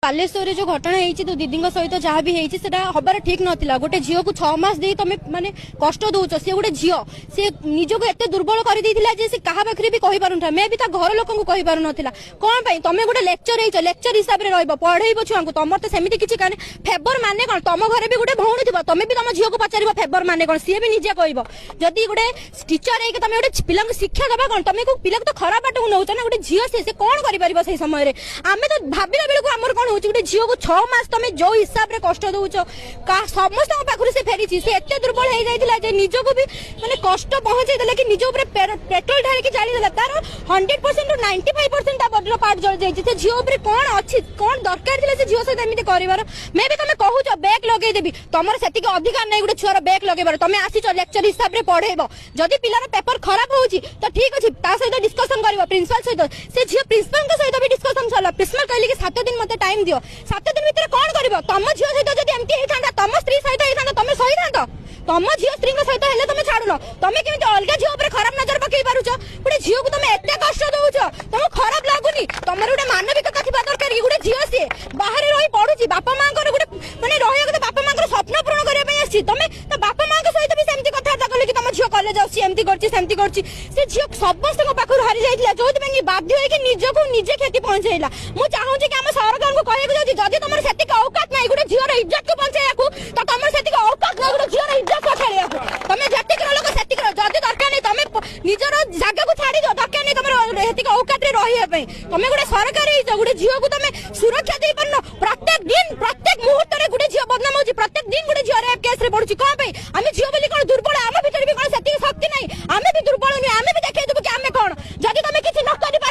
बालेश्वर जो घटना होती तो दीदी सहित जहाँ भी होती हबार ठीक नाला गोटे झील को 6 मास दे तुम माने कष्ट दौच सी गोटे झील सी निजक एत दुर्बल कर क्या पाखे भी कही पार मे भी घर लोक कही पार नाला कौन तुम गोटे लेक्चर लेक्चर हिसाब से रही पढ़ेब छुआ को तुम तो सेमती किसी फेवर माने कौन तुम घर भी गोटे भौणी थी तुम भी तुम झील को पचार फेवर माने कौन सी भी निजे कह जदि गोटे टीचर है तुम गोटे पिला शिक्षा दबा कौन तुम पिला तो खराब बाट को नौच ना गोटे झील से कौन कर से समय आम तो भाविला बेलू आमर कौन हो गोटे झील को 6 मास तुम जो हिसाब से कष्ट दौच समस्त पाखु से फेरी से एत दुर्बल हो जाता निजक भी मैंने कष्ट पहुंचे देला कि निज पेट्रोल ढारिकी जालीदेला तार 100% ରୁ 95% ता बॉडी पार्ट जल जाई से झील उपर कौन अच्छी कौन दरकार थिला से झील सहित एमती करिवार मे भी तुम कहूच बैक लगे देबी तुमर सेतिक अधिकार नै गोटे छुआर बैक लगेबार तुम आसीच लेक्चर हिसाब रे पढ़ेबो जदि पिलार पेपर खराब होउची तो ठीक अछि ता सहित डिस्कशन करबो प्रिंसिपल सहित से झील प्रिंसिपल के सहित भी डिस्कशन चला प्रिंसिपल कहली कि 7 दिन मते टाइम दियो 7 दिन भीतर कौन करबो तुम झील सहित जदि एमती हे थांदा तुम स्त्री सहित हे थांदा तुम सही थांदा तुम झील स्त्री सहित हेले तुम छाडुनो तुम केमिति अलगा झील ऊपर खराब नजर पकई पारुछ गोटे झील को तुम एते कष्ट दउछ तुम खराब लागुनी तुमर गोटे मानविकता थिबा दरकार गोटे झील से बाहर रही पढुची बापा मां को गोटे माने रहिया के बापा मां को स्वप्न पूर्ण करिया पई आसी तुम तो बापा मां के सहित भी सेमती कथा कले कि तुम झील कॉलेज आसी एमती करची सेमती करची से झील समस्त को पाखु हारि जाइतिला जोति में बाध्य होई कि निजको निजे खेती पहुंचैला मु चाहू कि हम सरकार को कहे कि जदि तुमर सेति का औकात नै गोटे झील रे इज्जत को पहुंचाया को तो तुमर सेति का औकात नै गोटे झील रे इज्जत को खेलिया को तुम जति कर लोग सेति कर जदि दरकार नै तुम निजर जागा को छाडी दो दरकार नै तुमर हेति का औकात रे रहिया पई तुम गोटे सरकारी गोटे झील को तुम सुरक्षा दे परनो प्रत्येक दिन प्रत्येक मुहूर्त रे गोटे झील बदनाम होची प्रत्येक दिन गोटे झील रेप केस रे पडुची कोन पई आमे झील बोली कोन दुर्बल आम भीतर भी कोन सेति शक्ति नै आमे भी दुर्बल नै आमे भी देखै देबो कि आमे कोन जदि तुम किछि न करि